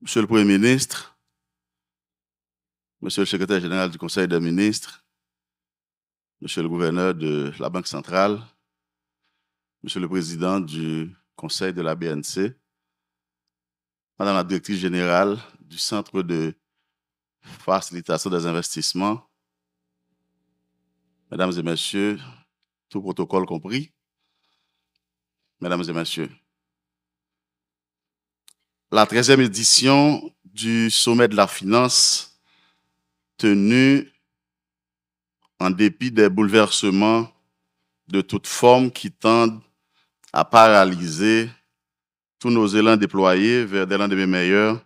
Monsieur le Premier ministre, Monsieur le Secrétaire général du Conseil des ministres, Monsieur le gouverneur de la Banque centrale, Monsieur le Président du Conseil de la BNC, Madame la Directrice générale du Centre de facilitation des investissements, Mesdames et Messieurs, tout protocole compris, Mesdames et Messieurs, la 13e édition du Sommet de la Finance, tenu en dépit des bouleversements de toute forme qui tendent à paralyser tous nos élans déployés vers des lendemains meilleurs,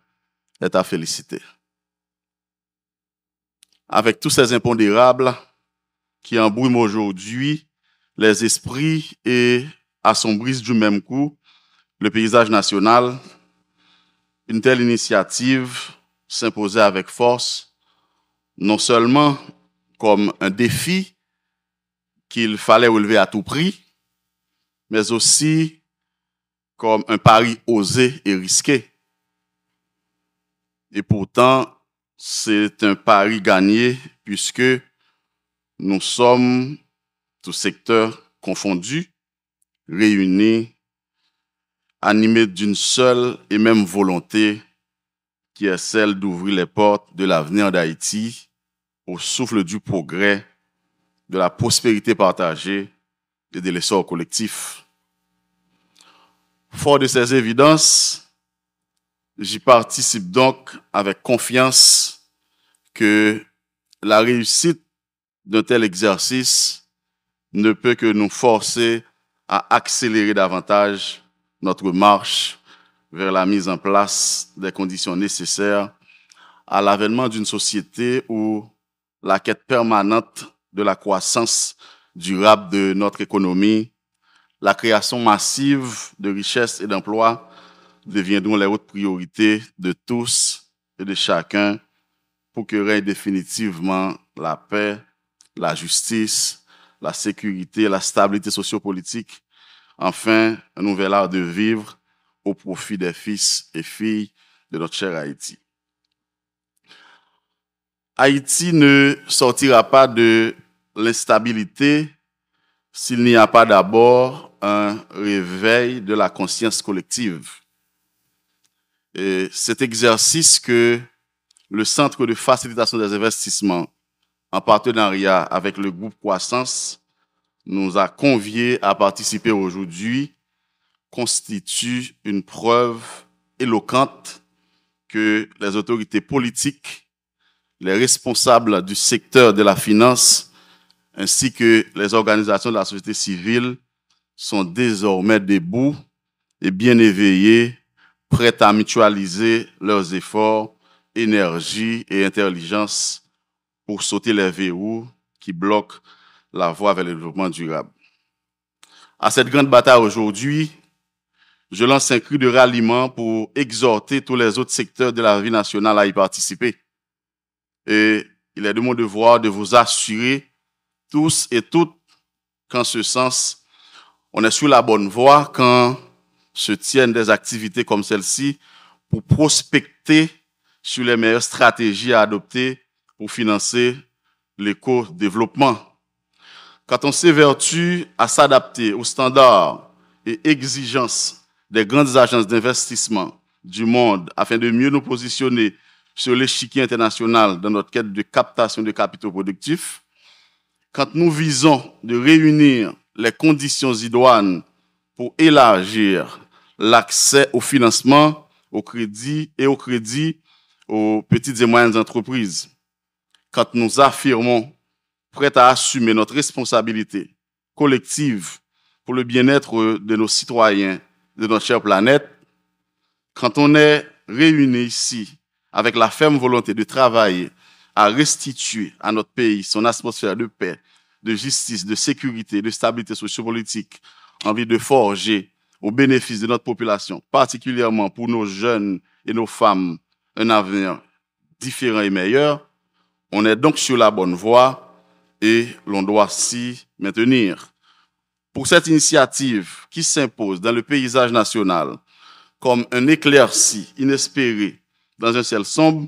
est à féliciter. Avec tous ces impondérables qui embrouillent aujourd'hui les esprits et assombrissent du même coup le paysage national, une telle initiative s'imposait avec force, non seulement comme un défi qu'il fallait relever à tout prix, mais aussi comme un pari osé et risqué. Et pourtant, c'est un pari gagné puisque nous sommes, tous secteurs confondus, réunis, animés d'une seule et même volonté qui est celle d'ouvrir les portes de l'avenir d'Haïti au souffle du progrès, de la prospérité partagée et de l'essor collectif. Fort de ces évidences, j'y participe donc avec confiance que la réussite d'un tel exercice ne peut que nous forcer à accélérer davantage notre marche vers la mise en place des conditions nécessaires à l'avènement d'une société où la quête permanente de la croissance durable de notre économie, la création massive de richesses et d'emplois deviendront les hautes priorités de tous et de chacun pour que règne définitivement la paix, la justice, la sécurité, la stabilité sociopolitique, enfin un nouvel art de vivre au profit des fils et filles de notre cher Haïti. Haïti ne sortira pas de l'instabilité s'il n'y a pas d'abord un réveil de la conscience collective. Et cet exercice que le Centre de facilitation des investissements, en partenariat avec le groupe Croissance, nous a conviés à participer aujourd'hui, constitue une preuve éloquente que les autorités politiques, les responsables du secteur de la finance, ainsi que les organisations de la société civile sont désormais debout et bien éveillés, prêts à mutualiser leurs efforts, énergie et intelligence pour sauter les verrous qui bloquent la voie vers le développement durable. À cette grande bataille aujourd'hui, je lance un cri de ralliement pour exhorter tous les autres secteurs de la vie nationale à y participer. Et il est de mon devoir de vous assurer tous et toutes qu'en ce sens, on est sur la bonne voie quand se tiennent des activités comme celle-ci pour prospecter sur les meilleures stratégies à adopter pour financer l'éco-développement. Quand on s'évertue à s'adapter aux standards et exigences des grandes agences d'investissement du monde afin de mieux nous positionner sur l'échiquier international dans notre quête de captation de capitaux productifs, quand nous visons de réunir les conditions idoines pour élargir l'accès au financement, au crédit aux petites et moyennes entreprises, quand nous affirmons prêts à assumer notre responsabilité collective pour le bien-être de nos citoyens, de notre chère planète, quand on est réunis ici avec la ferme volonté de travailler à restituer à notre pays son atmosphère de paix, de justice, de sécurité, de stabilité sociopolitique, envie de forger au bénéfice de notre population, particulièrement pour nos jeunes et nos femmes, un avenir différent et meilleur, on est donc sur la bonne voie et l'on doit s'y maintenir. Pour cette initiative qui s'impose dans le paysage national comme un éclairci inespéré dans un ciel sombre,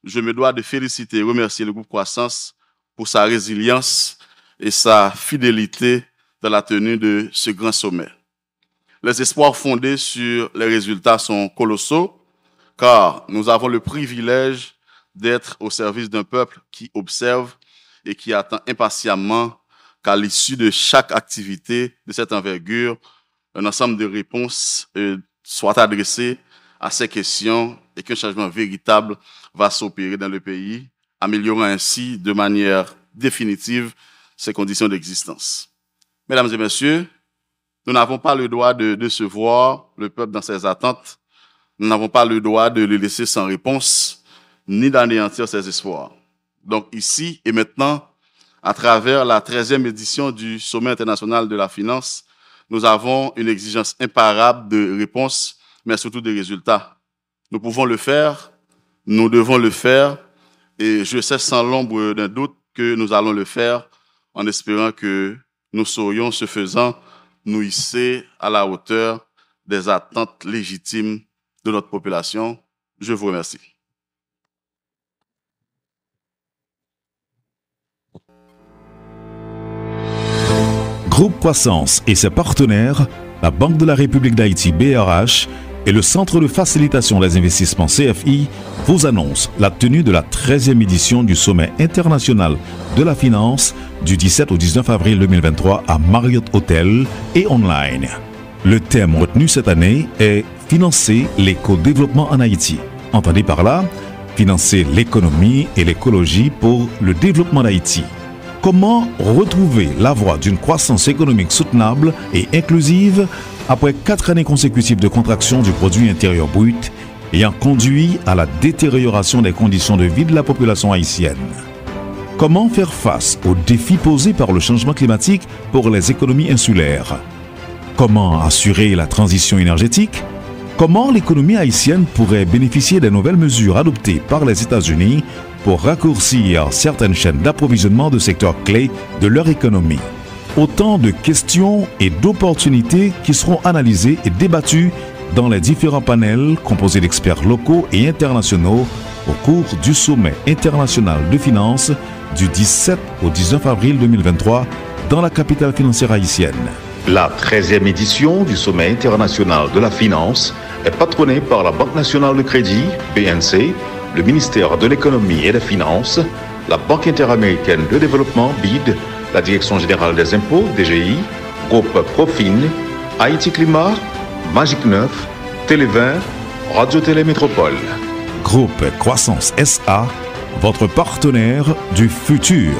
je me dois de féliciter et remercier le groupe Croissance pour sa résilience et sa fidélité dans la tenue de ce grand sommet. Les espoirs fondés sur les résultats sont colossaux, car nous avons le privilège d'être au service d'un peuple qui observe et qui attend impatiemment qu'à l'issue de chaque activité de cette envergure, un ensemble de réponses soit adressé à ces questions et qu'un changement véritable va s'opérer dans le pays, améliorant ainsi de manière définitive ses conditions d'existence. Mesdames et messieurs, nous n'avons pas le droit de décevoir le peuple dans ses attentes. Nous n'avons pas le droit de le laisser sans réponse, ni d'anéantir ses espoirs. Donc ici et maintenant, à travers la 13e édition du Sommet international de la finance, nous avons une exigence imparable de réponse, mais surtout de résultats. Nous pouvons le faire, nous devons le faire, et je sais sans l'ombre d'un doute que nous allons le faire en espérant que nous saurions, ce faisant, nous hisser à la hauteur des attentes légitimes de notre population. Je vous remercie. Groupe Croissance et ses partenaires, la Banque de la République d'Haïti BRH et le Centre de facilitation des investissements CFI vous annoncent la tenue de la 13e édition du Sommet international de la finance du 17 au 19 avril 2023 à Marriott Hotel et online. Le thème retenu cette année est « Financer l'éco-développement en Haïti ». Entendez par là, financer l'économie et l'écologie pour le développement d'Haïti. Comment retrouver la voie d'une croissance économique soutenable et inclusive après 4 années consécutives de contraction du produit intérieur brut ayant conduit à la détérioration des conditions de vie de la population haïtienne? Comment faire face aux défis posés par le changement climatique pour les économies insulaires? Comment assurer la transition énergétique? Comment l'économie haïtienne pourrait bénéficier des nouvelles mesures adoptées par les États-Unis pour raccourcir certaines chaînes d'approvisionnement de secteurs clés de leur économie? Autant de questions et d'opportunités qui seront analysées et débattues dans les différents panels composés d'experts locaux et internationaux au cours du Sommet international de finance du 17 au 19 avril 2023 dans la capitale financière haïtienne. La 13e édition du Sommet international de la finance est patronnée par la Banque nationale de crédit, BNC, le ministère de l'économie et des finances, la Banque interaméricaine de développement, BID, la Direction générale des impôts, DGI, Groupe Profin, Haïti Climat, Magic 9, Télé 20, Radio Télé Métropole. Groupe Croissance SA, votre partenaire du futur.